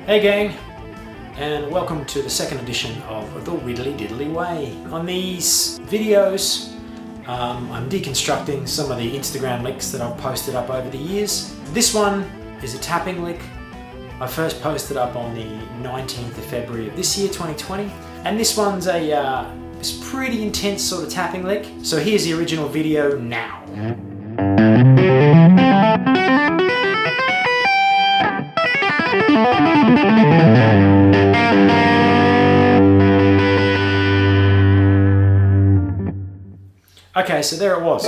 Hey gang, and welcome to the second edition of the Widdly Diddly Way. On these videos, I'm deconstructing some of the Instagram licks that I've posted up over the years. This one is a tapping lick. I first posted up on the 19th of February of this year, 2020. And this one's it's pretty intense sort of tapping lick. So here's the original video now. Okay, so there it was.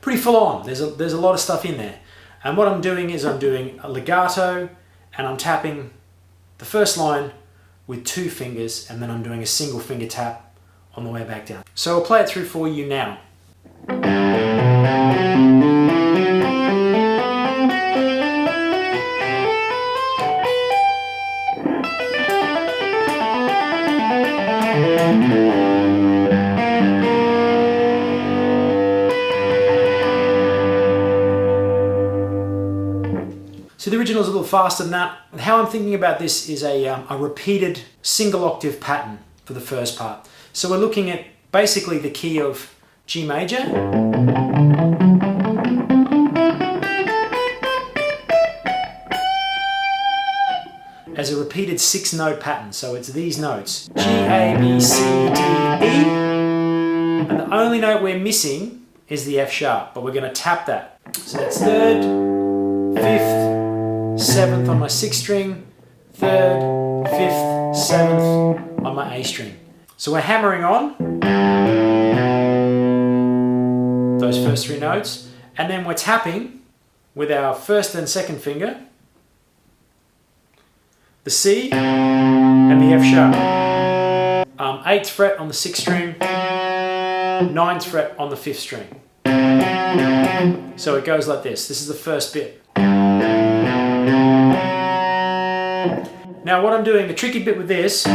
Pretty full on. There's a lot of stuff in there. And what I'm doing is I'm doing a legato and I'm tapping the first line with 2 fingers, and then I'm doing a single finger tap on the way back down. So I'll play it through for you now. So the original is a little faster than that. How I'm thinking about this is a repeated single octave pattern for the first part. So we're looking at basically the key of G major, as a repeated 6-note pattern. So it's these notes, G, A, B, C, D, E, and the only note we're missing is the F sharp, but we're going to tap that. So that's 3rd, 5th, 7th on my 6th string, 3rd, 5th, 7th on my A string. So we're hammering on those first 3 notes, and then we're tapping with our 1st and 2nd finger, the C and the F sharp. 8th fret on the 6th string, 9th fret on the 5th string. So it goes like this. This is the first bit. Now what I'm doing, the tricky bit with this,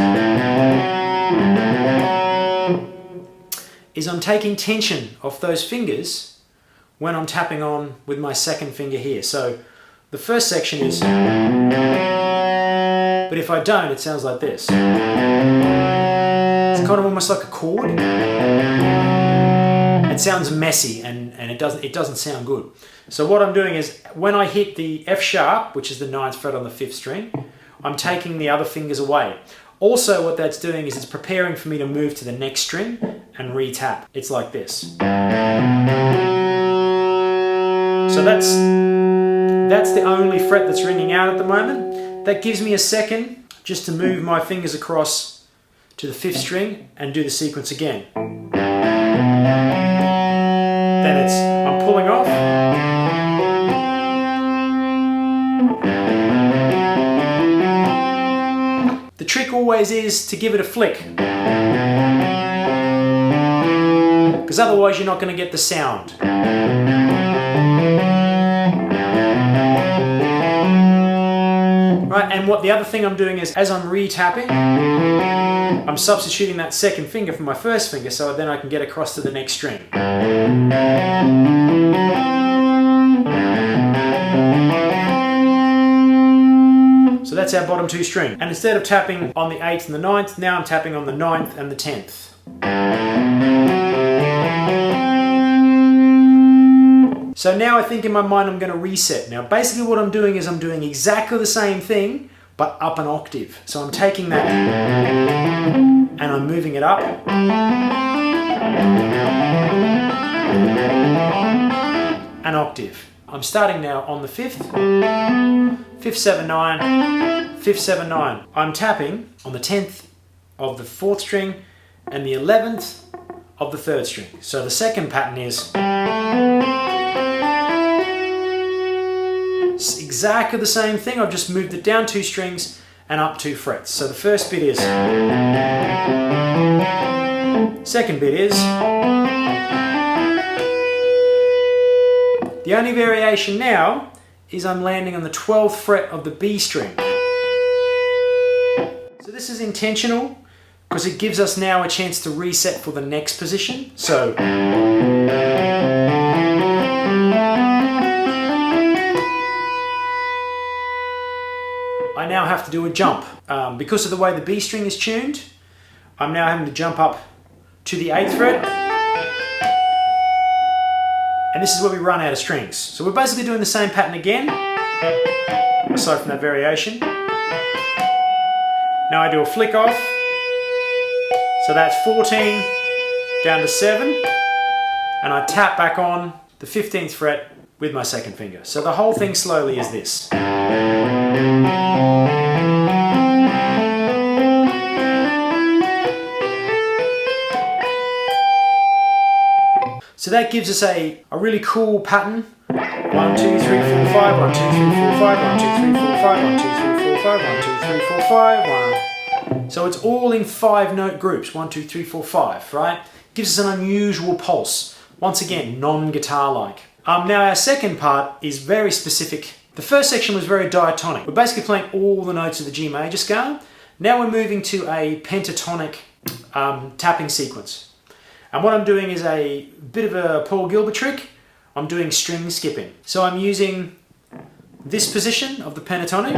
is I'm taking tension off those fingers when I'm tapping on with my 2nd finger here. So the first section is, but if I don't, it sounds like this. It's kind of almost like a chord. It sounds messy and it doesn't sound good. So what I'm doing is when I hit the F sharp, which is the 9th fret on the 5th string, I'm taking the other fingers away. Also what that's doing is it's preparing for me to move to the next string and re-tap. It's like this. So that's the only fret that's ringing out at the moment. That gives me a second just to move my fingers across to the 5th string and do the sequence again. Then I'm pulling off. The trick always is to give it a flick, because otherwise you're not going to get the sound. Right, and the other thing I'm doing is, as I'm re-tapping, I'm substituting that 2nd finger for my 1st finger, so then I can get across to the next string. So that's our bottom 2 string. And instead of tapping on the 8th and the 9th, now I'm tapping on the 9th and the 10th. So now I think in my mind I'm going to reset. Now basically what I'm doing is I'm doing exactly the same thing, but up an octave. So I'm taking that and I'm moving it up. An octave. I'm starting now on the 5th, 5th, 7, 9, 5th, 7, 9. I'm tapping on the 10th of the 4th string and the 11th of the 3rd string. So the second pattern is exactly the same thing. I've just moved it down 2 strings and up 2 frets. So the first bit is, second bit is, the only variation now is I'm landing on the 12th fret of the B string. So this is intentional because it gives us now a chance to reset for the next position. So I now have to do a jump. Because of the way the B string is tuned, I'm now having to jump up to the 8th fret. And this is where we run out of strings. So we're basically doing the same pattern again, aside from that variation. Now I do a flick off. So that's 14 down to 7. And I tap back on the 15th fret with my second finger. So the whole thing slowly is this. So that gives us a really cool pattern. 1, 2, 3, 4, 5, 1, 2, 3, 4, 5, 1, 2, 3, 4, 5, 1, 2, 3, 4, 5, 1, 2, 3, 4, 5, 1. So it's all in 5-note groups. 1, 2, 3, 4, 5, right? Gives us an unusual pulse. Once again, non-guitar-like. Now our second part is very specific. The first section was very diatonic. We're basically playing all the notes of the G major scale. Now we're moving to a pentatonic tapping sequence. And what I'm doing is a bit of a Paul Gilbert trick. I'm doing string skipping. So I'm using this position of the pentatonic,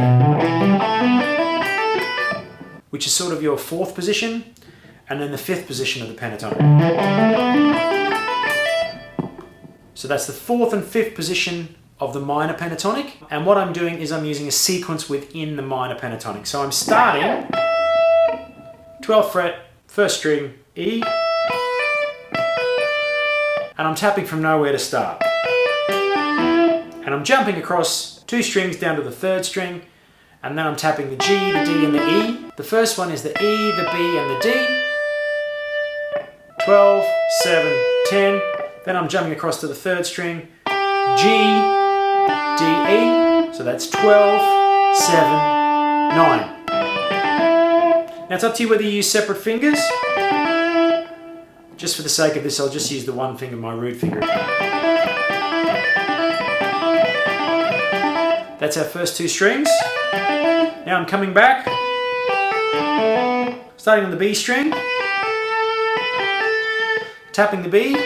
which is sort of your 4th position, and then the 5th position of the pentatonic. So that's the 4th and 5th position of the minor pentatonic. And what I'm doing is I'm using a sequence within the minor pentatonic. So I'm starting 12th fret, 1st string, E, and I'm tapping from nowhere to start. And I'm jumping across 2 strings down to the 3rd string, and then I'm tapping the G, the D, and the E. The first one is the E, the B, and the D. 12, 7, 10. Then I'm jumping across to the 3rd string, G, D, E. So that's 12, 7, 9. Now it's up to you whether you use separate fingers. Just for the sake of this, I'll just use the one finger, my root finger. That's our first 2 strings. Now I'm coming back, starting on the B string, tapping the B,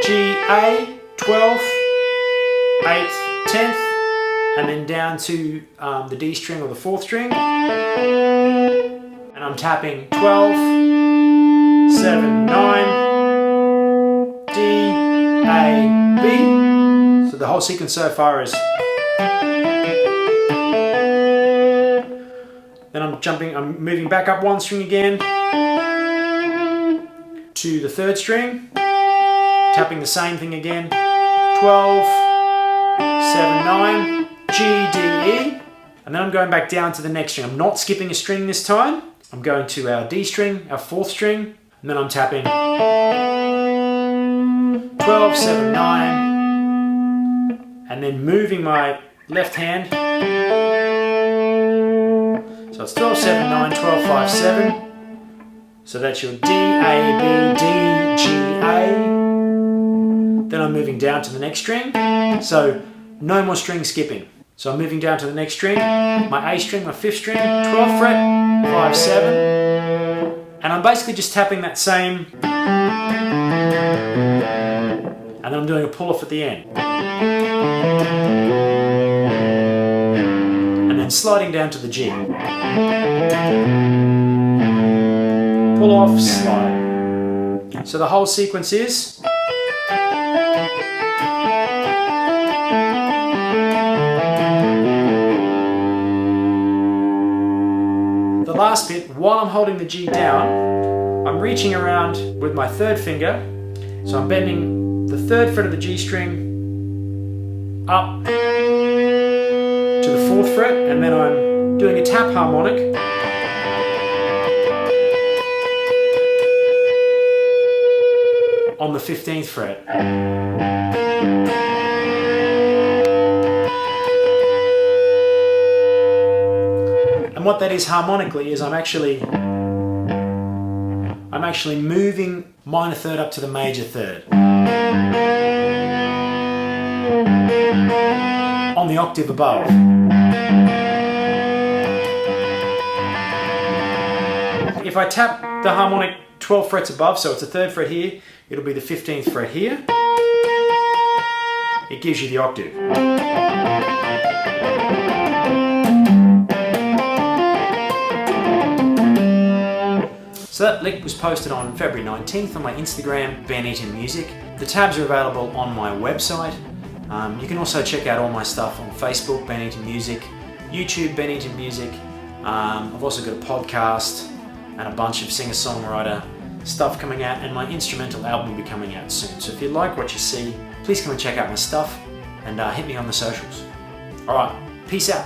G, A, 12th, 8th, 10th, and then down to the D string or the 4th string. And I'm tapping 12, 7, 9, D, A, B. So the whole sequence so far is. Then I'm moving back up 1 string again to the 3rd string, tapping the same thing again, 12, 7, 9, G, D, E, and then I'm going back down to the next string. I'm not skipping a string this time. I'm going to our D string, our 4th string, and then I'm tapping 12, 7, 9, and then moving my left hand. So it's 12, 7, 9, 12, 5, 7. So that's your D, A, B, D, G, A. Then I'm moving down to the next string. So no more string skipping. So I'm moving down to the next string, my A string, my 5th string, 12th fret, 5, 7. And I'm basically just tapping that same. And then I'm doing a pull off at the end. And then sliding down to the G. Pull off, slide. So the whole sequence is. The last bit, while I'm holding the G down, I'm reaching around with my 3rd finger. So I'm bending the 3rd fret of the G string up to the 4th fret, and then I'm doing a tap harmonic on the 15th fret. And what that is harmonically is I'm actually moving minor 3rd up to the major 3rd. On the octave above. If I tap the harmonic 12 frets above, so it's a 3rd fret here, it'll be the 15th fret here. It gives you the octave. So that link was posted on February 19th on my Instagram, Ben Eaton Music. The tabs are available on my website. You can also check out all my stuff on Facebook, Ben Eaton Music, YouTube, Ben Eaton Music. I've also got a podcast and a bunch of singer-songwriter stuff coming out, and my instrumental album will be coming out soon. So if you like what you see, please come and check out my stuff and hit me on the socials. Alright, peace out.